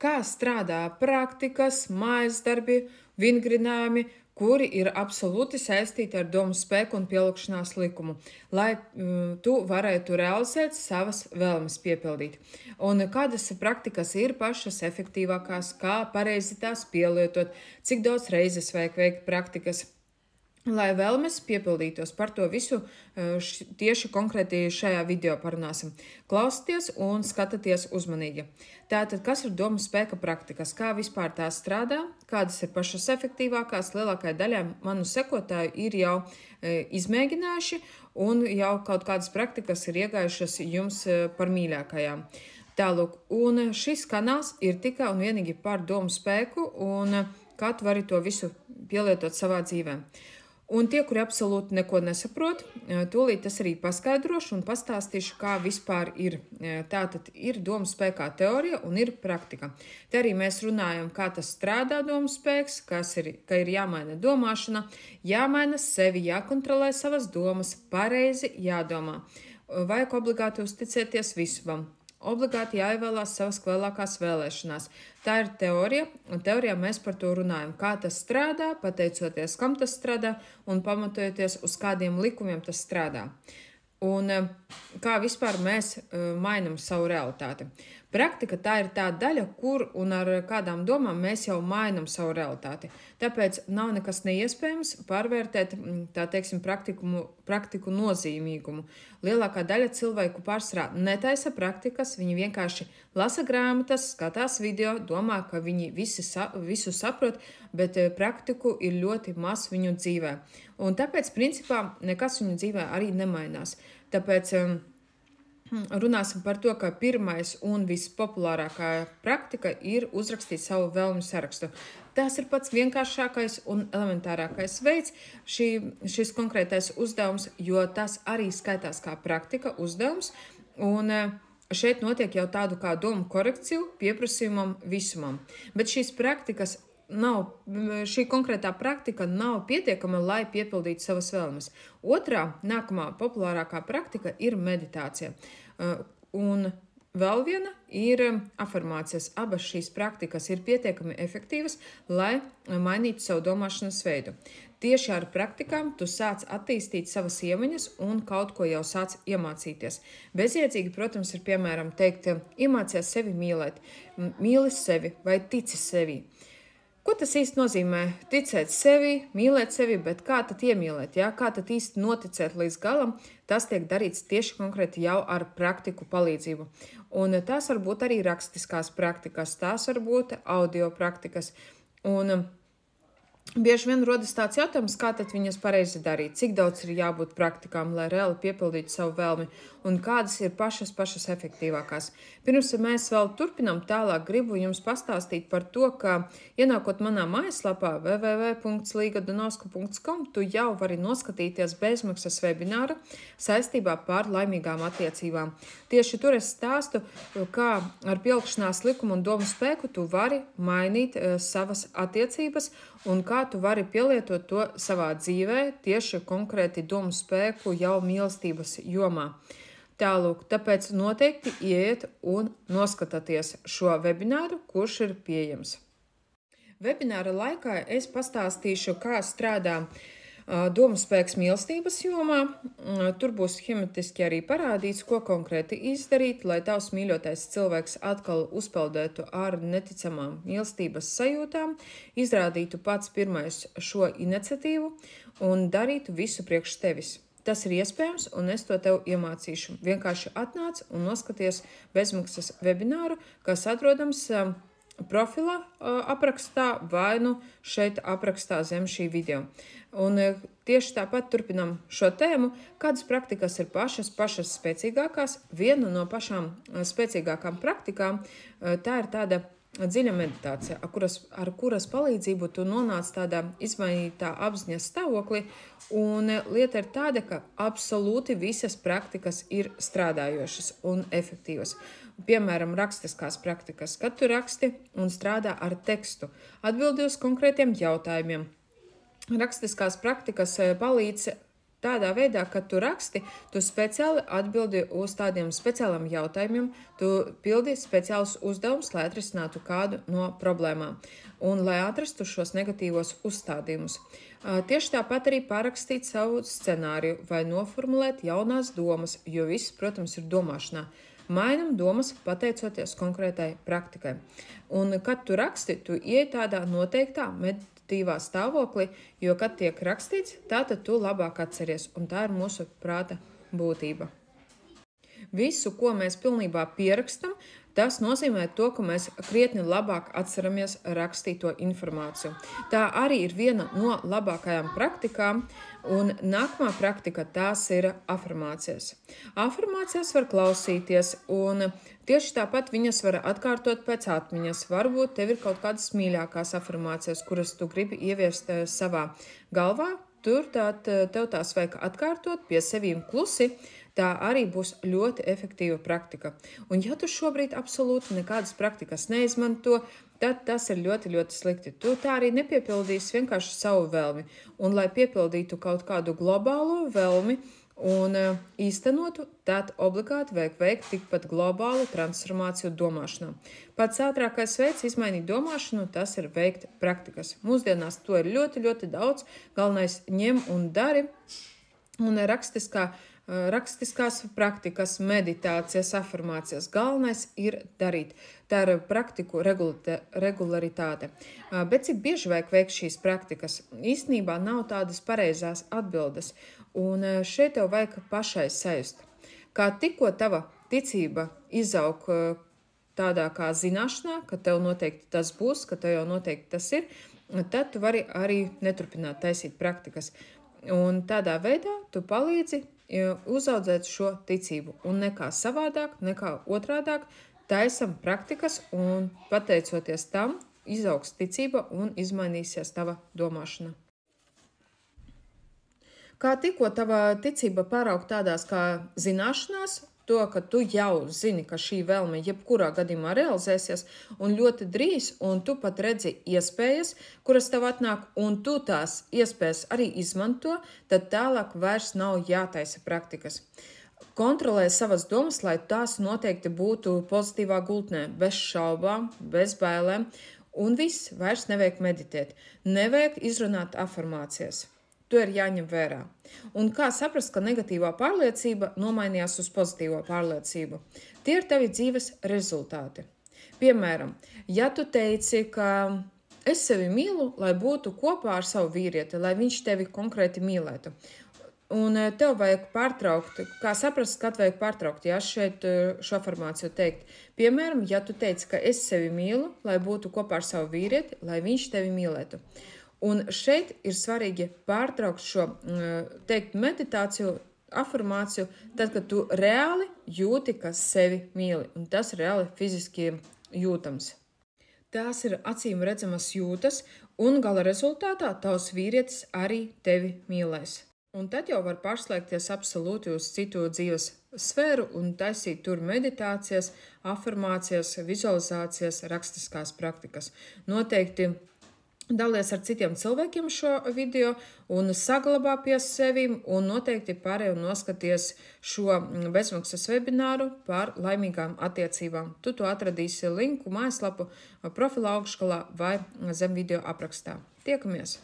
kā strādā praktikas, mājas darbi, vingrinājumi, kuri ir absolūti saistīti ar domu spēku un pielūgšanās likumu, lai tu varētu realizēt savas vēlmes piepildīt. Un kādas praktikas ir pašas efektīvākās, kā pareizi tās pielietot, cik daudz reizes vajag veikt praktikas, lai vēlmes piepildītos. Par to visu tieši konkrēti šajā video parunāsim. Klausieties un skatieties uzmanīgi. Tātad, kas ir domu spēka praktikas? Kā vispār tās strādā? Kādas ir pašas efektīvākās? Lielākajai daļai manu sekotāju ir jau izmēģinājuši un jau kaut kādas praktikas ir iegājušas jums par mīļākajām. Tālūk, un šis kanāls ir tikai un vienīgi par domu spēku un kā tu vari to visu pielietot savā dzīvē. Un tie, kuri absolūti neko nesaprot, tūlīt es arī paskaidrošu un pastāstīšu, kā vispār ir. Tātad ir domu spēkā teorija un ir praktika. Te arī mēs runājam, kā tas strādā domu spēks, ka ir jāmaina domāšana, jāmaina sevi, jākontrolē savas domas, pareizi jādomā. Vajag obligāti uzticēties visumam. Obligāti jāievēlās savas lielākās vēlēšanās. Tā ir teorija, un teorijā mēs par to runājam, kā tas strādā, pateicoties, kam tas strādā, un pamatojoties, uz kādiem likumiem tas strādā. Un kā vispār mēs mainam savu realitāti. Praktika tā ir tā daļa, kur un ar kādām domām mēs jau mainam savu realitāti. Tāpēc nav nekas neiespējams pārvērtēt, tā teiksim, praktiku nozīmīgumu. Lielākā daļa cilvēku pārsvarā netaisa praktikas, viņi vienkārši lasa grāmatas, skatās video, domā, ka viņi visu saprot, bet praktiku ir ļoti maz viņu dzīvē. Un tāpēc, principā, nekas viņu dzīvē arī nemainās. Tāpēc runāsim par to, ka pirmais un vispopulārākā praktika ir uzrakstīt savu vēlmju sarakstu. Tas ir pats vienkāršākais un elementārākais veids, šis konkrētais uzdevums, jo tas arī skaitās kā praktika uzdevums, un šeit notiek jau tādu kā domu korekciju pieprasījumam visumam. Bet šī konkrētā praktika nav pietiekama, lai piepildītu savas vēlmes. Otrā, nākamā populārākā praktika ir meditācija. Un vēl viena ir afirmācijas. Abas šīs praktikas ir pietiekami efektīvas, lai mainītu savu domāšanas veidu. Tieši ar praktikām tu sāc attīstīt savas iemaņas un kaut ko jau sāc iemācīties. Bezjēdzīgi, protams, ir piemēram teikt, iemācies sevi mīlēt, mīli sevi vai tici sevi. Ko tas īsti nozīmē? Ticēt sevi, mīlēt sevi, bet kā tad iemīlēt? Ja? Kā tad īsti noticēt līdz galam? Tas tiek darīts tieši konkrēti jau ar praktiku palīdzību. Un tās var būt arī rakstiskās praktikas, tās var būt audio praktikas. Un bieži vien rodas tāds jautājums, kā tad viņas pareizi darīt, cik daudz ir jābūt praktikām, lai reāli piepildītu savu vēlmi, un kādas ir pašas efektīvākās. Pirms mēs vēl turpinām tālāk, gribu jums pastāstīt par to, ka ienākot manā mājaslapā www.ligadunovska.com, tu jau vari noskatīties bezmaksas webināru saistībā par laimīgām attiecībām. Tieši tur es stāstu, kā ar pielūgšanās likumu un domu spēku tu vari mainīt savas attiecības un kā tu vari pielietot to savā dzīvē, tieši konkrēti domu spēku jau mīlestības jomā. Tālūk, tāpēc noteikti ieiet un noskatāties šo webināru, kurš ir pieejams. Webināra laikā es pastāstīšu, kā strādā domu spēks mīlestības jomā. Tur būs schematiski arī parādīts, ko konkrēti izdarīt, lai tavs mīļotais cilvēks atkal uzpeldētu ar neticamām mīlestības sajūtām, izrādītu pats pirmais šo iniciatīvu un darītu visu priekš tevis. Tas ir iespējams, un es to tev iemācīšu. Vienkārši atnāc un noskaties bezmaksas webināru, kas atrodams profila aprakstā vai nu šeit aprakstā zem šī video. Un tieši tāpat turpinam šo tēmu, kādas praktikas ir pašas spēcīgākās. Viena no pašām spēcīgākām praktikām tā ir tāda dziļa meditācija, ar kuras palīdzību tu nonāc tādā izmainītā apziņas stāvoklī, un lieta ir tāda, ka absolūti visas praktikas ir strādājošas un efektīvas. Piemēram, rakstiskās praktikas, kad tu raksti un strādā ar tekstu, atbildi uz konkrētiem jautājumiem. Rakstiskās praktikas palīdz tādā veidā, ka tu raksti, tu speciāli atbildi uz tādiem speciāliem jautājumiem, tu pildi speciālus uzdevumus, lai atrisinātu kādu no problēmām un lai atrastu šos negatīvos uzstādījumus. Tieši tāpat arī parakstīt savu scenāriju vai noformulēt jaunās domas, jo viss, protams, ir domāšanā. Mainam domas pateicoties konkrētai praktikai. Un, kad tu raksti, tu ieej tādā noteiktā meditatīvā stāvoklī, jo, kad tiek rakstīts, tātad tu labāk atceries, un tā ir mūsu prāta būtība. Visu, ko mēs pilnībā pierakstam, tas nozīmē to, ka mēs krietni labāk atceramies rakstīto informāciju. Tā arī ir viena no labākajām praktikām, un nākamā praktika tās ir afirmācijas. Afirmācijas var klausīties, un tieši tāpat viņas var atkārtot pēc atmiņas. Varbūt tev ir kaut kādas mīļākās afirmācijas, kuras tu gribi ieviest savā galvā. Tur tev tās vajag atkārtot pie sevīm klusi. Tā arī būs ļoti efektīva praktika. Un ja tu šobrīd absolūti nekādas praktikas neizmanto, tad tas ir ļoti, ļoti slikti. Tu tā arī nepiepildīsi vienkārši savu vēlmi. Un lai piepildītu kaut kādu globālo vēlmi un īstenotu, tad obligāti vajag veikt tikpat globālu transformāciju domāšanā. Pats ātrākais veids izmainīt domāšanu, tas ir veikt praktikas. Mūsdienās to ir ļoti, ļoti daudz. Galvenais ņem un dari. Un rakstiskās praktikas, meditācijas, afirmācijas. Galvenais ir darīt. Tā ir praktiku regularitāte. Bet cik bieži vajag veikt šīs praktikas? Īstenībā nav tādas pareizās atbildes. Un šeit tev vajag pašai sajust. Kā tikko tava ticība izaug tādā kā zināšanā, ka tev noteikti tas būs, ka tev jau noteikti tas ir, tad tu vari arī neturpināt taisīt praktikas. Un tādā veidā tu palīdzi uzaudzēt šo ticību. Un nekā savādāk, nekā otrādāk, taisam praktikas un pateicoties tam izaugs ticība un izmainīsies tava domāšana. Kā tikko tava ticība pāraug tādās kā zināšanās, to, ka tu jau zini, ka šī vēlme jebkurā gadījumā realizēsies un ļoti drīz, un tu pat redzi iespējas, kuras tev atnāk, un tu tās iespējas arī izmanto, tad tālāk vairs nav jātaisa praktikas. Kontrolē savas domas, lai tās noteikti būtu pozitīvā gultnē, bez šaubām, bez bailēm, un viss, vairs nevajag meditēt, nevajag izrunāt afirmācijas. To ir jāņem vērā. Un kā saprast, ka negatīvā pārliecība nomainījās uz pozitīvo pārliecību? Tie ir tavi dzīves rezultāti. Piemēram, ja tu teici, ka es sevi mīlu, lai būtu kopā ar savu vīrieti, lai viņš tevi konkrēti mīlētu. Un tev vajag pārtraukt, kā saprast, kad vajag pārtraukt, ja šeit šo afirmāciju teikt. Piemēram, ja tu teici, ka es sevi mīlu, lai būtu kopā ar savu vīrieti, lai viņš tevi mīlētu. Un šeit ir svarīgi pārtraukt šo teikt meditāciju, afirmāciju, tad, kad tu reāli jūti, ka sevi mīli. Un tas reāli fiziski jūtams. Tās ir acīm redzamas jūtas, un gala rezultātā tavs vīrietis arī tevi mīlēs. Un tad jau var pārslēgties absolūti uz citu dzīves sfēru un taisīt tur meditācijas, afirmācijas, vizualizācijas, rakstiskās praktikas. Noteikti dalies ar citiem cilvēkiem šo video un saglabā pie sevim un noteikti pārēj un noskaties šo bezmaksas webināru par laimīgām attiecībām. Tu to atradīsi linku mājaslapu profila augšgalā vai zem video aprakstā. Tiekamies!